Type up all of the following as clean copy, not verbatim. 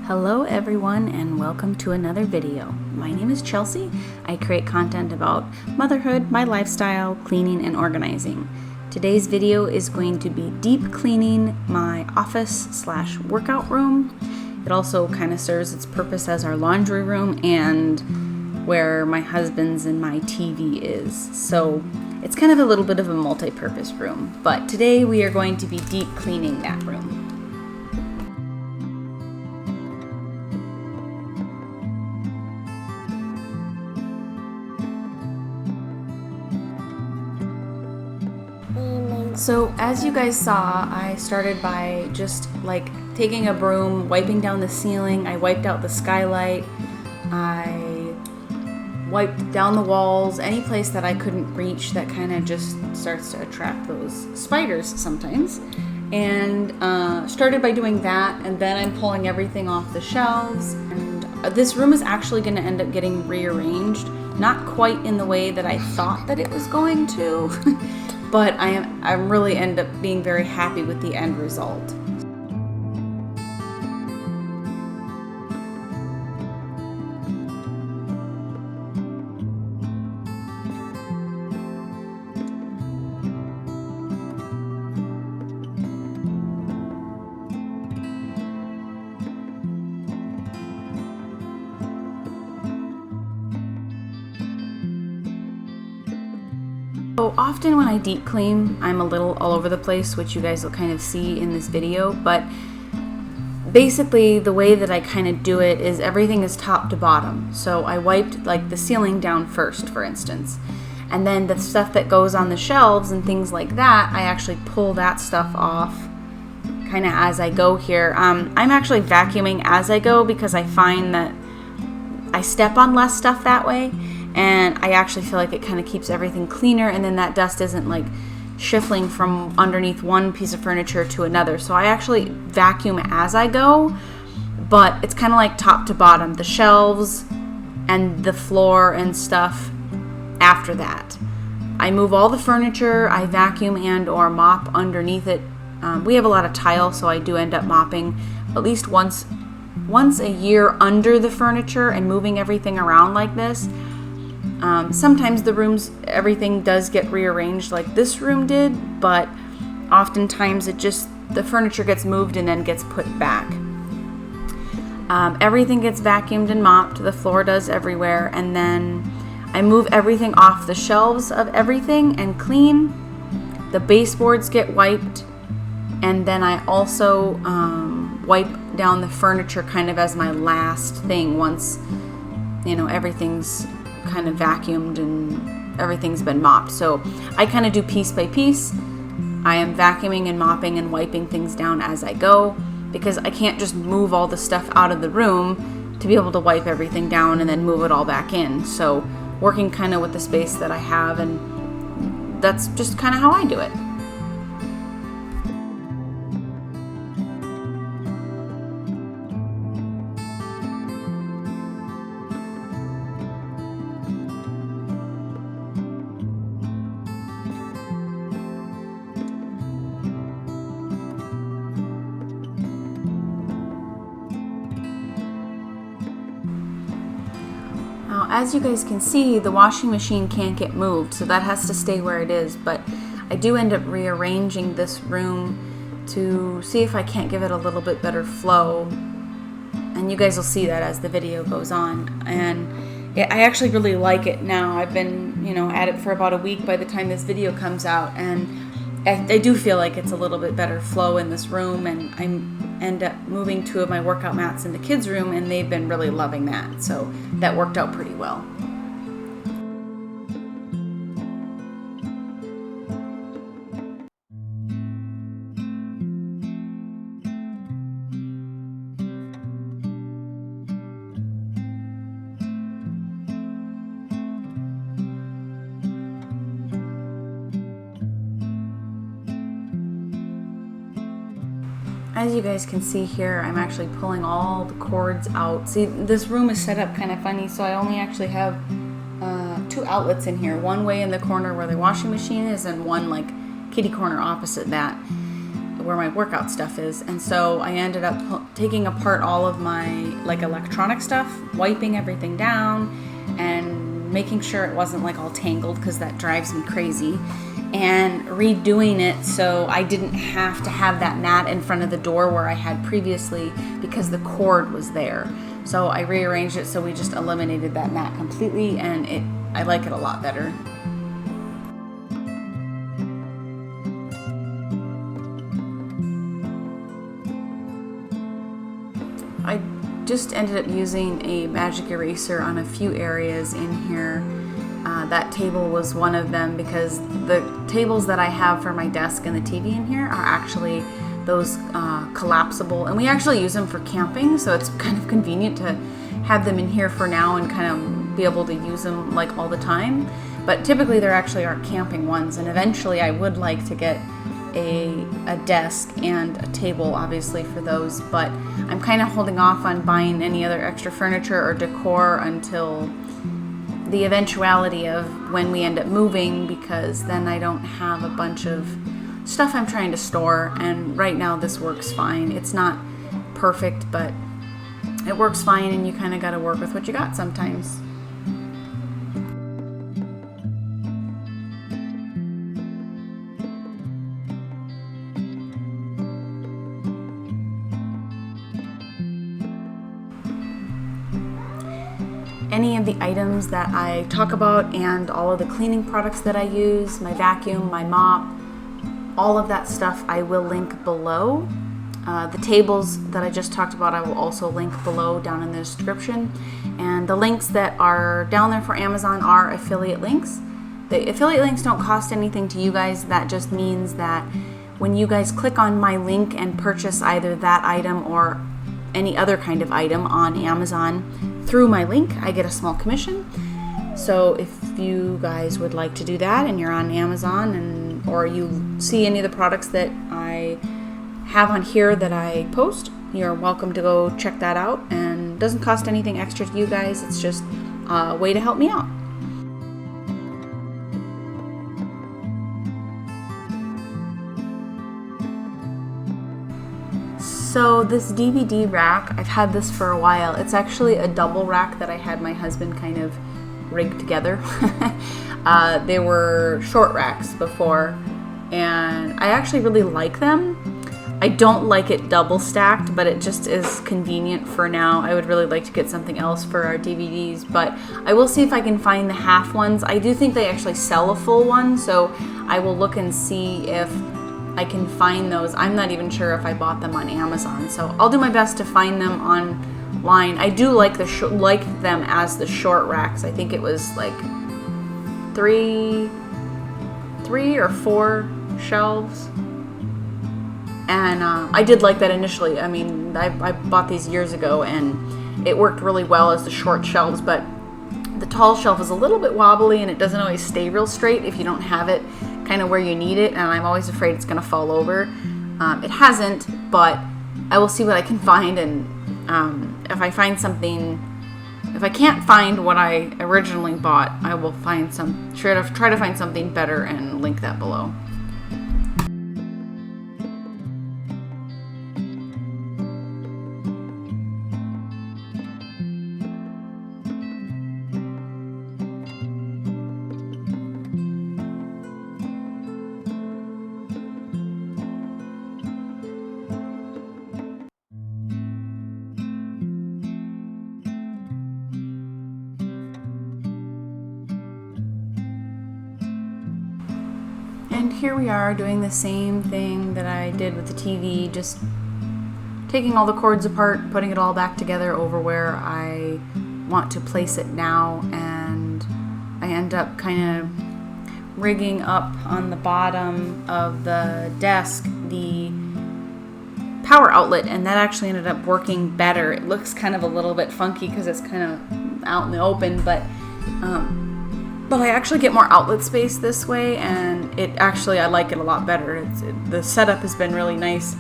Hello everyone and welcome to another video. My name is Chelsea. I create content about motherhood, my lifestyle, cleaning, and organizing. Today's video is going to be deep cleaning my office/workout room. It also kind of serves its purpose as our laundry room and where my husband's and my TV is. So it's kind of a little bit of a multi-purpose room, but today we are going to be deep cleaning that room. So as you guys saw, I started by just like taking a broom, wiping down the ceiling. I wiped out the skylight. I wiped down the walls, any place that I couldn't reach that kind of just starts to attract those spiders sometimes. And started by doing that, and then I'm pulling everything off the shelves. And this room is actually going to end up getting rearranged, not quite in the way that I thought that it was going to. But I really end up being very happy with the end result. So often when I deep clean, I'm a little all over the place, which you guys will kind of see in this video, but basically the way that I kind of do it is everything is top to bottom. So I wiped like the ceiling down first, for instance, and then the stuff that goes on the shelves and things like that, I actually pull that stuff off kind of as I go here. I'm actually vacuuming as I go because I find that I step on less stuff that way. And I actually feel like it kind of keeps everything cleaner, and then that dust isn't like shuffling from underneath one piece of furniture to another. So I actually vacuum as I go, but it's kind of like top to bottom, the shelves and the floor and stuff after that. I move all the furniture, I vacuum and or mop underneath it. We have a lot of tile, so I do end up mopping at least once a year under the furniture and moving everything around like this. Sometimes the rooms, everything does get rearranged like this room did, but oftentimes the furniture gets moved and then gets put back. Everything gets vacuumed and mopped, the floor does everywhere, and then I move everything off the shelves of everything and clean. The baseboards get wiped, and then I also wipe down the furniture kind of as my last thing once, everything's kind of vacuumed and everything's been mopped. So I kind of do piece by piece. I am vacuuming and mopping and wiping things down as I go because I can't just move all the stuff out of the room to be able to wipe everything down and then move it all back in. So working kind of with the space that I have, and that's just kind of how I do it. Now, as you guys can see, the washing machine can't get moved, so that has to stay where it is, but I do end up rearranging this room to see if I can't give it a little bit better flow, and you guys will see that as the video goes on. And I actually really like it now. I've been, at it for about a week by the time this video comes out, and I do feel like it's a little bit better flow in this room, and I end up moving 2 of my workout mats in the kids' room, and they've been really loving that, so that worked out pretty well. As you guys can see here, I'm actually pulling all the cords out. See, this room is set up kind of funny, so I only actually have 2 outlets in here. One way in the corner where the washing machine is, and one like kitty corner opposite that, where my workout stuff is. And so I ended up taking apart all of my like electronic stuff, wiping everything down and making sure it wasn't like all tangled, because that drives me crazy, and redoing it so I didn't have to have that mat in front of the door where I had previously, because the cord was there. So I rearranged it so we just eliminated that mat completely, and I like it a lot better. I just ended up using a magic eraser on a few areas in here. That table was one of them, because the tables that I have for my desk and the TV in here are actually those collapsible, and we actually use them for camping, so it's kind of convenient to have them in here for now and kind of be able to use them like all the time. But typically they're actually our camping ones, and eventually I would like to get a desk and a table, obviously, for those, but I'm kind of holding off on buying any other extra furniture or decor until the eventuality of when we end up moving, because then I don't have a bunch of stuff I'm trying to store, and right now this works fine. It's not perfect, but it works fine, and you kind of got to work with what you got sometimes. Any of the items that I talk about and all of the cleaning products that I use, my vacuum, my mop, all of that stuff I will link below. The tables that I just talked about I will also link below down in the description. And the links that are down there for Amazon are affiliate links. The affiliate links don't cost anything to you guys. That just means that when you guys click on my link and purchase either that item or any other kind of item on Amazon through my link, I get a small commission. So if you guys would like to do that and you're on Amazon, or you see any of the products that I have on here that I post, you're welcome to go check that out, and it doesn't cost anything extra to you guys. It's just a way to help me out. So this DVD rack, I've had this for a while. It's actually a double rack that I had my husband kind of rig together. They were short racks before, and I actually really like them. I don't like it double stacked, but it just is convenient for now. I would really like to get something else for our DVDs, but I will see if I can find the half ones. I do think they actually sell a full one, so I will look and see if I can find those. I'm not even sure if I bought them on Amazon, so I'll do my best to find them online. I do like them as the short racks. I think it was like three or four shelves, and I did like that initially. I mean, I bought these years ago, and it worked really well as the short shelves, but the tall shelf is a little bit wobbly, and it doesn't always stay real straight if you don't have it kind of where you need it, and I'm always afraid it's going to fall over. It hasn't, but I will see what I can find, and if I find something, if I can't find what I originally bought, I will try to find something better and link that below. And here we are doing the same thing that I did with the TV, just taking all the cords apart, putting it all back together over where I want to place it now, and I end up kind of rigging up on the bottom of the desk the power outlet, and that actually ended up working better. It looks kind of a little bit funky because it's kind of out in the open, but I actually get more outlet space this way, and I like it a lot better. The setup has been really nice.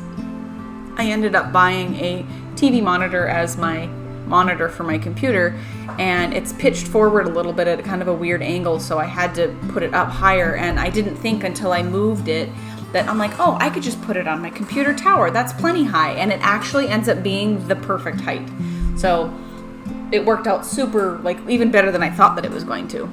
I ended up buying a TV monitor as my monitor for my computer, and it's pitched forward a little bit at kind of a weird angle, so I had to put it up higher, and I didn't think until I moved it that I'm like, oh, I could just put it on my computer tower. That's plenty high. And it actually ends up being the perfect height. So it worked out super, like even better than I thought that it was going to.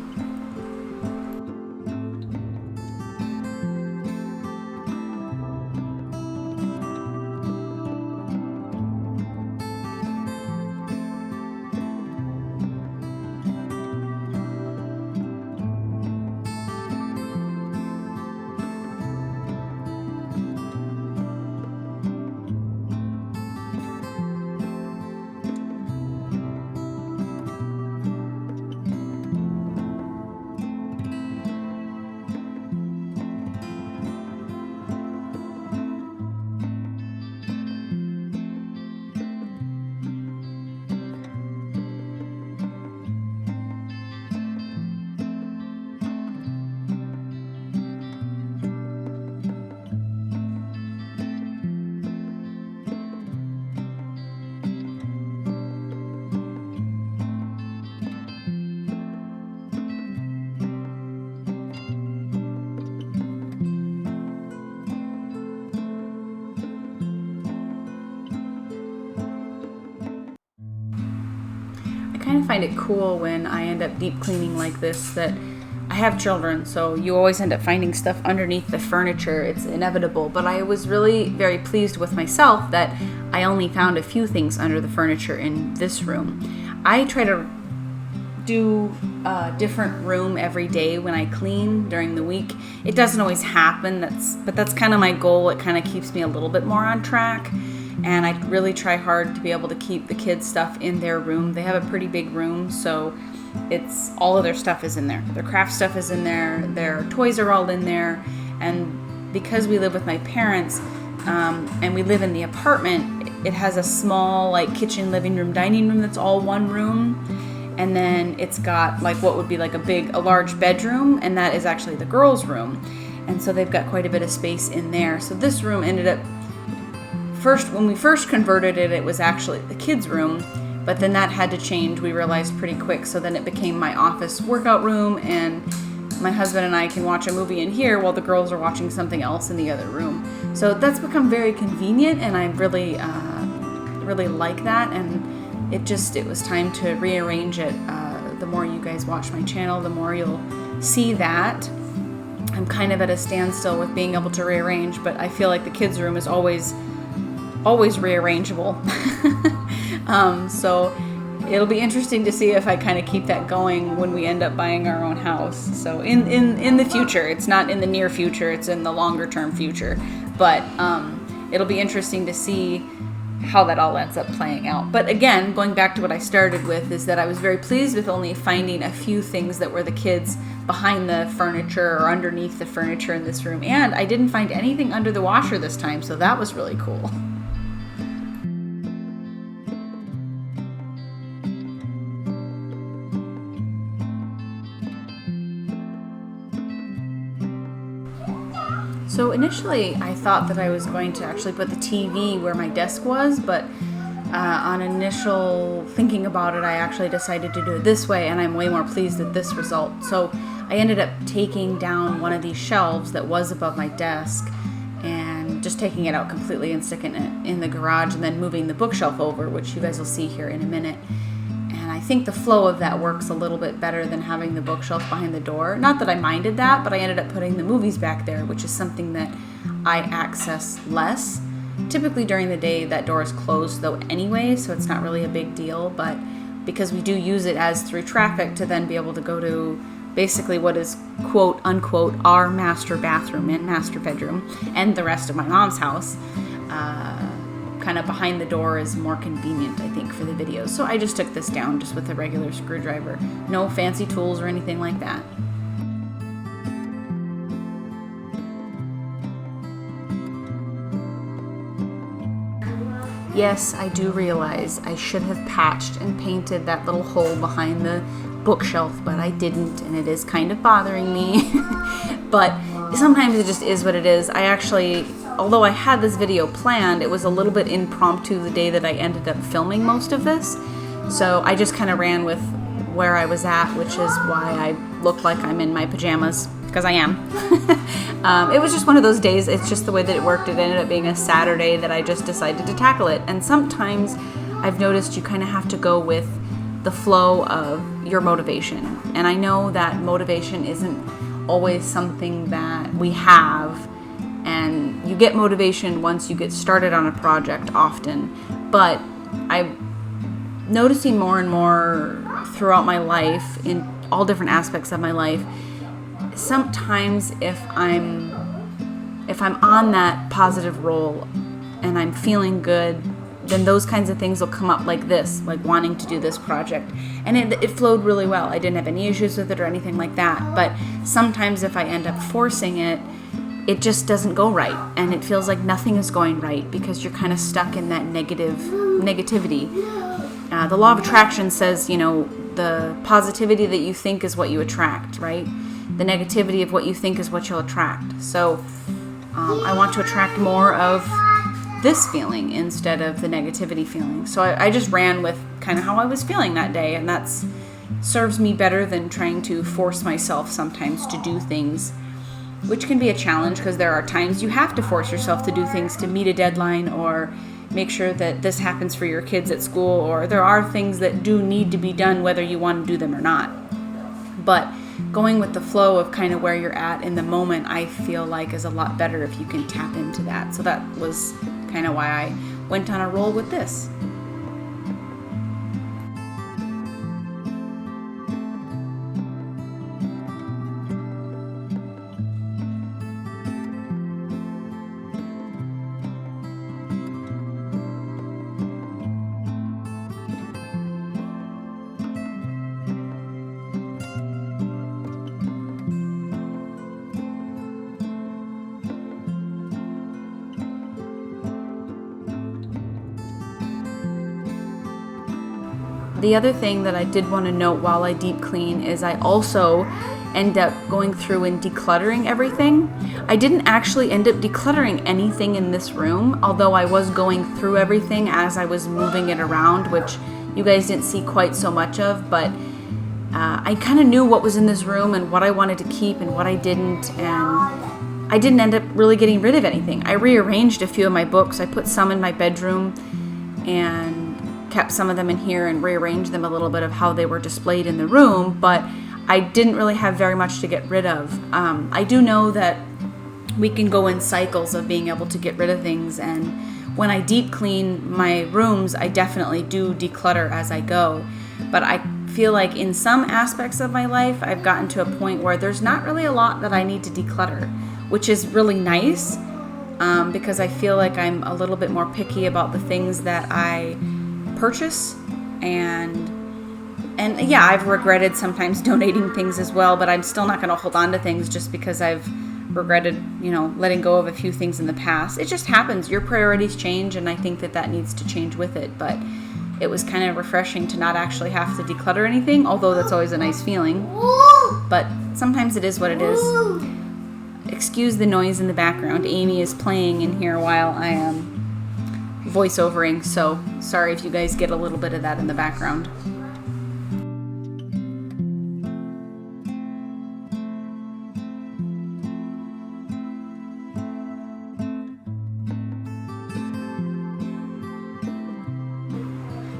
I kind of find it cool when I end up deep cleaning like this that I have children, so you always end up finding stuff underneath the furniture. It's inevitable, but I was really very pleased with myself that I only found a few things under the furniture in this room. I try to do a different room every day when I clean during the week. It doesn't always happen, but that's kind of my goal. It kind of keeps me a little bit more on track. And I really try hard to be able to keep the kids' stuff in their room. They have a pretty big room, so it's all of their stuff is in there. Their craft stuff is in there. Their toys are all in there. And because we live with my parents and we live in the apartment, it has a small like kitchen, living room, dining room that's all one room. And then it's got like what would be like a large bedroom, and that is actually the girls' room. And so they've got quite a bit of space in there. So this room ended up when we first converted it, it was actually the kids' room, but then that had to change, we realized pretty quick. So then it became my office workout room, and my husband and I can watch a movie in here while the girls are watching something else in the other room. So that's become very convenient, and I really, really like that. And it was time to rearrange it. The more you guys watch my channel, the more you'll see that. I'm kind of at a standstill with being able to rearrange, but I feel like the kids' room is always rearrangeable. So it'll be interesting to see if I kind of keep that going when we end up buying our own house. So in the future, it's not in the near future, it's in the longer term future. But it'll be interesting to see how that all ends up playing out. But again, going back to what I started with, is that I was very pleased with only finding a few things that were the kids behind the furniture or underneath the furniture in this room. And I didn't find anything under the washer this time, so that was really cool. So initially I thought that I was going to actually put the TV where my desk was, but on initial thinking about it, I actually decided to do it this way, and I'm way more pleased with this result. So I ended up taking down one of these shelves that was above my desk and just taking it out completely and sticking it in the garage, and then moving the bookshelf over, which you guys will see here in a minute. And I think the flow of that works a little bit better than having the bookshelf behind the door. Not that I minded that, but I ended up putting the movies back there, which is something that I access less. Typically during the day, that door is closed though anyway, so it's not really a big deal. But because we do use it as through traffic to then be able to go to basically what is quote unquote our master bathroom and master bedroom and the rest of my mom's house, kind of behind the door is more convenient, I think, for the videos. So I just took this down just with a regular screwdriver. No fancy tools or anything like that. Yes, I do realize I should have patched and painted that little hole behind the bookshelf, but I didn't, and it is kind of bothering me. But sometimes it just is what it is. I actually, although I had this video planned, it was a little bit impromptu the day that I ended up filming most of this. So I just kind of ran with where I was at, which is why I look like I'm in my pajamas because I am. It was just one of those days. It's just the way that it worked. It ended up being a Saturday that I just decided to tackle it. And sometimes I've noticed you kind of have to go with the flow of your motivation. And I know that motivation isn't always something that we have, and you get motivation once you get started on a project often. But I'm noticing more and more throughout my life, in all different aspects of my life, sometimes if I'm on that positive roll and I'm feeling good, then those kinds of things will come up like this, like wanting to do this project. And it flowed really well. I didn't have any issues with it or anything like that. But sometimes if I end up forcing it, it just doesn't go right. And it feels like nothing is going right because you're kind of stuck in that negativity. The law of attraction says, the positivity that you think is what you attract, right? The negativity of what you think is what you'll attract. So I want to attract more of this feeling instead of the negativity feeling. So I just ran with kind of how I was feeling that day, and that serves me better than trying to force myself sometimes to do things, which can be a challenge because there are times you have to force yourself to do things to meet a deadline or make sure that this happens for your kids at school, or there are things that do need to be done whether you want to do them or not. But going with the flow of kind of where you're at in the moment, I feel like is a lot better if you can tap into that. So that was kind of why I went on a roll with this. The other thing that I did want to note while I deep clean is I also end up going through and decluttering everything. I didn't actually end up decluttering anything in this room, although I was going through everything as I was moving it around, which you guys didn't see quite so much of, but I kind of knew what was in this room and what I wanted to keep and what I didn't, and I didn't end up really getting rid of anything. I rearranged a few of my books. I put some in my bedroom and kept some of them in here and rearranged them a little bit of how they were displayed in the room, but I didn't really have very much to get rid of. I do know that we can go in cycles of being able to get rid of things, and when I deep clean my rooms, I definitely do declutter as I go. But I feel like in some aspects of my life, I've gotten to a point where there's not really a lot that I need to declutter, which is really nice because I feel like I'm a little bit more picky about the things that I purchase, and yeah, I've regretted sometimes donating things as well, but I'm still not going to hold on to things just because I've regretted, letting go of a few things in the past. It just happens. Your priorities change, and I think that needs to change with it, but it was kind of refreshing to not actually have to declutter anything, although that's always a nice feeling, but sometimes it is what it is. Excuse the noise in the background. Amy is playing in here while I am voiceovering, so sorry if you guys get a little bit of that in the background.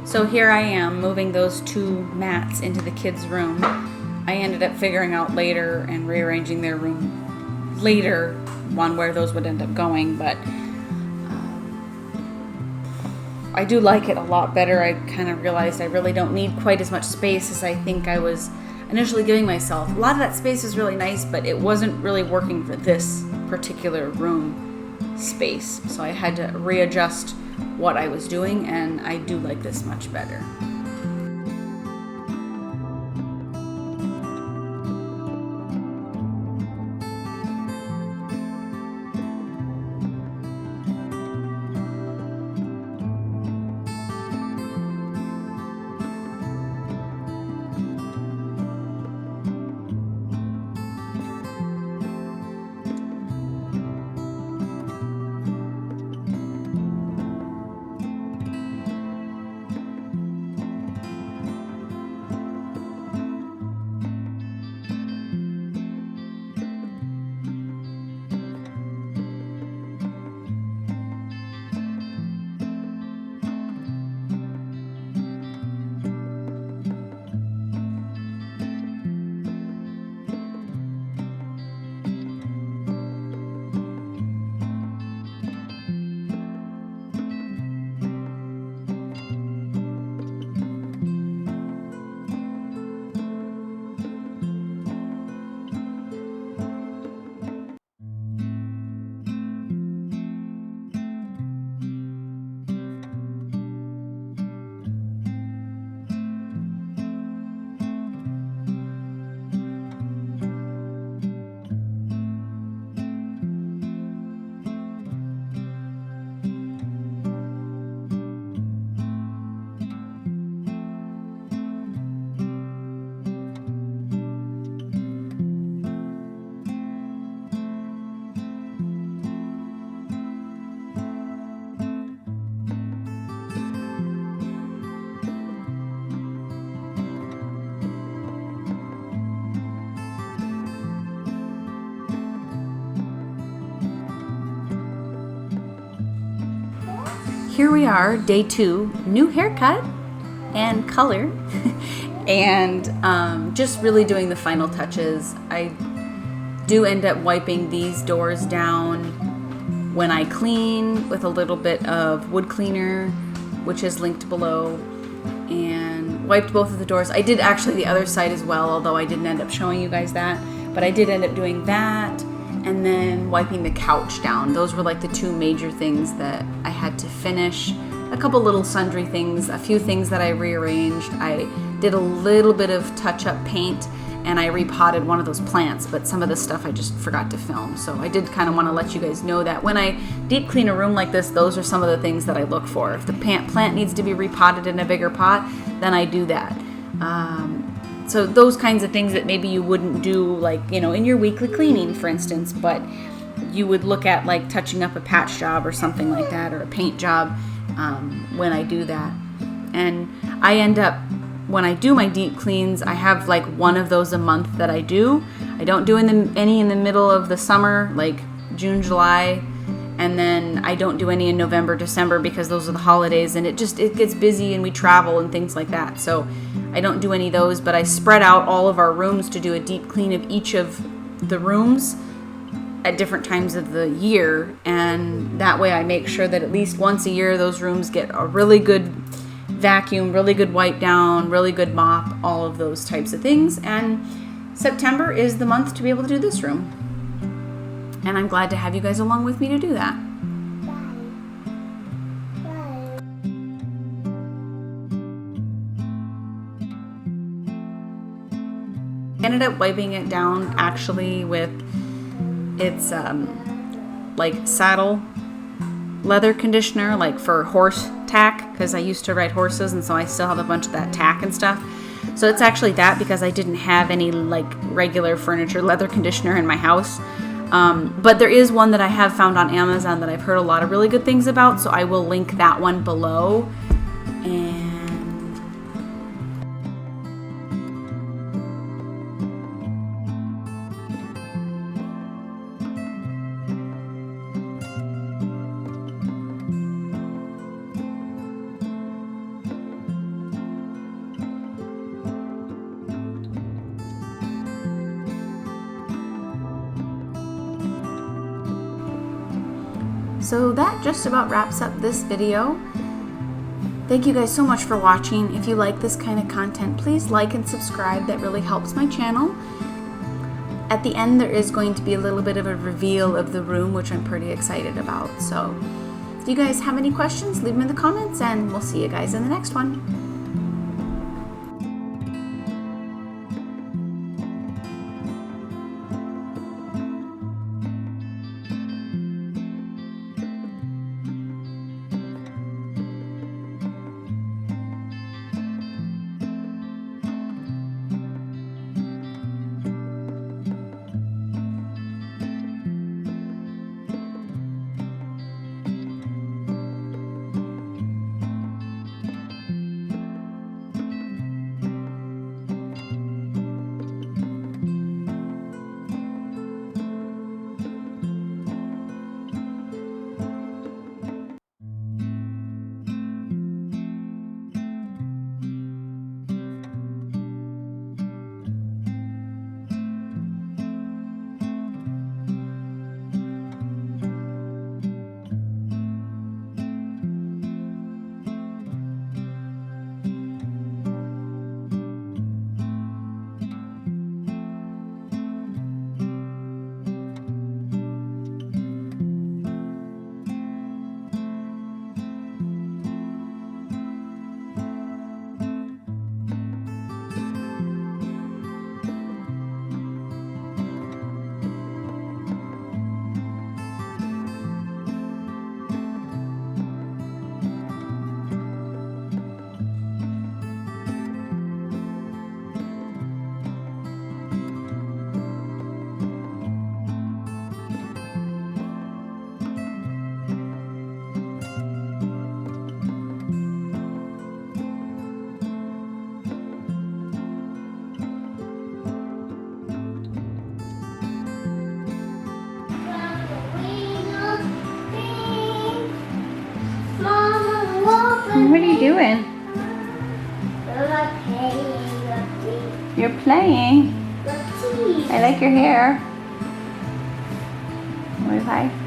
So here I am moving those two mats into the kids' room. I ended up figuring out later and rearranging their room later on where those would end up going, but I do like it a lot better. I kind of realized I really don't need quite as much space as I think I was initially giving myself. A lot of that space is really nice, but it wasn't really working for this particular room space. So I had to readjust what I was doing, and I do like this much better. here we are, day 2, new haircut and color, and just really doing the final touches. I do end up wiping these doors down when I clean with a little bit of wood cleaner, which is linked below, and wiped both of the doors. I did actually the other side as well, although I didn't end up showing you guys that, but I did end up doing that, and then wiping the couch down. Those were like the 2 major things that I had to finish. A couple little sundry things, a few things that I rearranged. I did a little bit of touch-up paint, and I repotted one of those plants, but some of the stuff I just forgot to film. So I did kind of want to let you guys know that when I deep clean a room like this, those are some of the things that I look for. If the plant needs to be repotted in a bigger pot, then I do that. So those kinds of things that maybe you wouldn't do, like, you know, in your weekly cleaning, for instance, but you would look at like touching up a patch job or something like that, or a paint job when I do that. And I end up, when I do my deep cleans, I have like one of those a month that I do. I don't do any in the middle of the summer, like June, July, and then I don't do any in November, December, because those are the holidays, and it gets busy and we travel and things like that. So I don't do any of those, but I spread out all of our rooms to do a deep clean of each of the rooms at different times of the year, and that way I make sure that at least once a year those rooms get a really good vacuum, really good wipe down, really good mop, all of those types of things. And September is the month to be able to do this room, and I'm glad to have you guys along with me to do that. I ended up wiping it down actually with its like saddle leather conditioner, like for horse tack, because I used to ride horses, and so I still have a bunch of that tack and stuff. So it's actually that, because I didn't have any like regular furniture leather conditioner in my house. But there is one that I have found on Amazon that I've heard a lot of really good things about, so I will link that one below. And so that just about wraps up this video. Thank you guys so much for watching. If you like this kind of content, please like and subscribe. That really helps my channel. At the end, there is going to be a little bit of a reveal of the room, which I'm pretty excited about. So if you guys have any questions, leave them in the comments, and we'll see you guys in the next one. doing? You're playing? I like your hair. Wave hi.